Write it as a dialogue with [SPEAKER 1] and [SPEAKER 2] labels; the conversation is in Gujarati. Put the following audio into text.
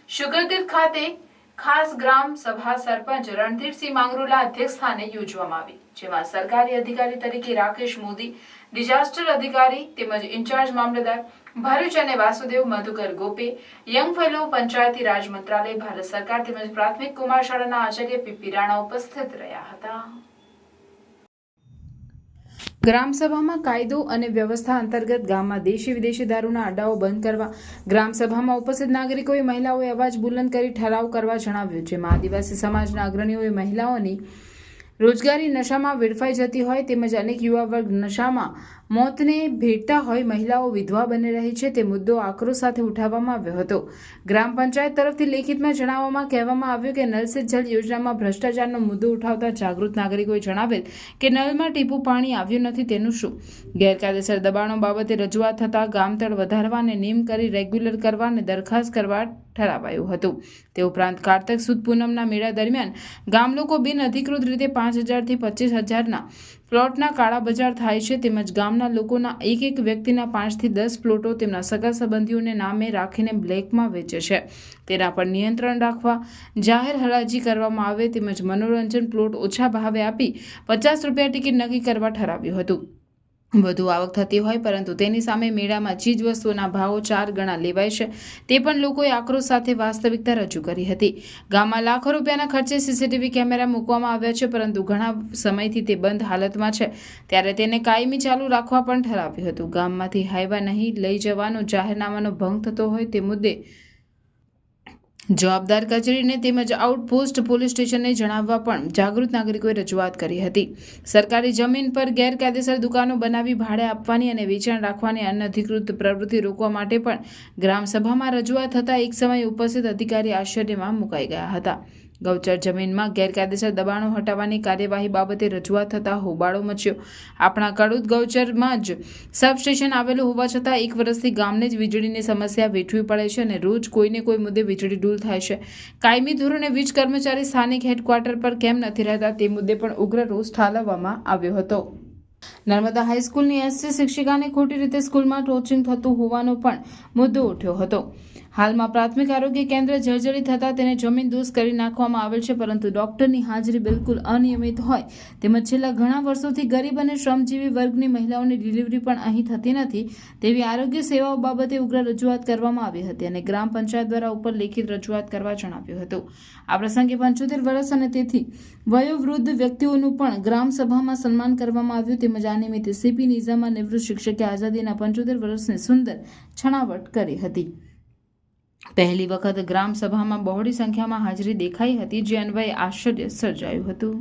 [SPEAKER 1] શુગરતીર્થ ખાતે ખાસ ગ્રામ સભા સરપંચ રણધીરસિંહ માંગરોલા અધ્યક્ષસ્થાને યોજવામાં આવી, જેમાં સરકારી અધિકારી તરીકે રાકેશ મોદી, ડિઝાસ્ટર અધિકારી તેમજ ઇન્ચાર્જ મામલતદાર ભરૂચ અને વાસુદેવ મધુકર ગોપે, યંગ ફેલો, પંચાયતી રાજ મંત્રાલય, ભારત સરકાર તેમજ પ્રાથમિક કુમાર શાળાના આચાર્ય પીપી રાણા ઉપસ્થિત રહ્યા હતા। ગ્રામસભામાં કાયદો અને વ્યવસ્થા અંતર્ગત ગામમાં દેશી વિદેશી દારૂના અડ્ડાઓ બંધ કરવા ગ્રામસભામાં ઉપસ્થિત નાગરિકોએ મહિલાઓએ અવાજ બુલંદ કરી ઠરાવ કરવા જણાવ્યું, જેમાં આદિવાસી સમાજના અગ્રણીઓએ મહિલાઓની રોજગારી નશામાં વેડફાઈ જતી હોય તેમજ અનેક યુવા વર્ગ નશામાં મોતને ભેટતા હોય, મહિલાઓ વિધવા બની રહી છે તે મુદ્દો આક્રોશ સાથે ઉઠાવવામાં આવ્યો હતો। ગ્રામ પંચાયત તરફથી લેખિતમાં કહેવામાં આવ્યું કે નલ સે જલ યોજનામાં ભ્રષ્ટાચારનો મુદ્દો ઉઠાવતા જાગૃત નાગરિકોએ જણાવેલ કે નળમાં ટીપું પાણી આવ્યું નથી તેનું શું, ગેરકાયદેસર દબાણો બાબતે રજૂઆત થતાં ગામતળ વધારવા અને નિયમ કરી રેગ્યુલર કરવા અને દરખાસ્ત કરવા ઠરાવાયું હતું। તે ઉપરાંત કાર્તક સુદ પૂનમના મેળા દરમિયાન ગામ લોકો બિન અધિકૃત રીતે 5,000 થી 25,000ના પ્લોટના કાળા બજાર થાય છે તેમજ ગામના લોકોના એક વ્યક્તિના 5 થી 10 પ્લોટો તેમના સગા સંબંધીઓને નામે રાખીને બ્લેકમાં વેચે છે, તેના પર નિયંત્રણ રાખવા, જાહેર હરાજી કરવામાં આવે તેમજ મનોરંજન પ્લોટ ઓછા ભાવે આપી 50 રૂપિયા ટિકિટ નક્કી કરવા ઠરાવ્યું હતું। વધુ આવક થતી હોય પરંતુ તેની સામે મેળામાં ચીજ વસ્તુઓના ભાવો 4 ગણા લેવાય છે, તે પણ લોકોએ આક્રોશ સાથે વાસ્તવિકતા રજૂ કરી હતી। ગામમાં લાખો રૂપિયાના ખર્ચે સીસીટીવી કેમેરા મૂકવામાં આવ્યા છે પરંતુ ઘણા સમયથી તે બંધ હાલતમાં છે, ત્યારે તેને કાયમી ચાલુ રાખવા પણ ઠરાવ્યું હતું। ગામમાંથી હાઈવા નહીં લઈ જવાનો જાહેરનામાનો ભંગ થતો હોય તે મુદ્દે જવાબદાર કચેરીને તેમજ આઉટપોસ્ટ પોલીસ સ્ટેશનને જણાવવા પણ જાગૃત નાગરિકોએ રજૂઆત કરી હતી। સરકારી જમીન પર ગેરકાયદેસર દુકાનો બનાવી ભાડે આપવાની અને વેચાણ રાખવાની અનધિકૃત પ્રવૃત્તિ રોકવા માટે પણ ગ્રામસભામાં રજૂઆત થતાં એક સમયે ઉપસ્થિત અધિકારી આશ્ચર્યમાં મુકાઈ ગયા હતા। ગૌચર જમીનમાં ગેરકાયદેસર દબાણો હટાવવાની કાર્યવાહી બાબતે રજૂઆત થતાં હોબાળો મચ્યો। આપણા કડુદ ગૌચરમાં જ સબસ્ટેશન આવેલું હોવા છતાં 1 વર્ષથી ગામને જ વીજળીની સમસ્યા વેઠવી પડે છે અને રોજ કોઈને કોઈ મુદ્દે વીજળી ડૂલ થાય છે। કાયમી ધોરણે વીજ કર્મચારી સ્થાનિક હેડક્વાર્ટર પર કેમ નથી રહેતા તે મુદ્દે પણ ઉગ્ર રોષ ઠાલવવામાં આવ્યો હતો। નર્મદા હાઈસ્કૂલની એસટી શિક્ષિકાને ખોટી રીતે સ્કૂલમાં ટોર્ચરિંગ થતું હોવાનો પણ મુદ્દો ઉઠ્યો હતો। હાલમાં પ્રાથમિક આરોગ્ય કેન્દ્ર જર્જરિત થતાં તેને જમીન દોસ્ત કરી નાખવામાં આવેલ છે, પરંતુ ડોક્ટરની હાજરી બિલકુલ અનિયમિત હોય તેમજ છેલ્લા ઘણા વર્ષોથી ગરીબ અને શ્રમજીવી વર્ગની મહિલાઓની ડિલિવરી પણ અહીં થતી નથી તેવી આરોગ્ય સેવાઓ બાબતે ઉગ્ર રજૂઆત કરવામાં આવી હતી અને ગ્રામ પંચાયત દ્વારા ઉપર લેખિત રજૂઆત કરવા જણાવ્યું હતું। આ પ્રસંગે 75 વર્ષ અને તેથી વયોવૃદ્ધ વ્યક્તિઓનું પણ ગ્રામ સભામાં સન્માન કરવામાં આવ્યું તેમજ આ નિમિત્તે સીપી નિઝામા નિવૃત્ત શિક્ષકે આઝાદીના 75 વર્ષની સુંદર છણાવટ કરી હતી। પહેલી વખત ગ્રામ સભામાં બહોળી સંખ્યામાં હાજરી દેખાઈ હતી, જે અન્વયે આશ્ચર્ય સર્જાયું હતું।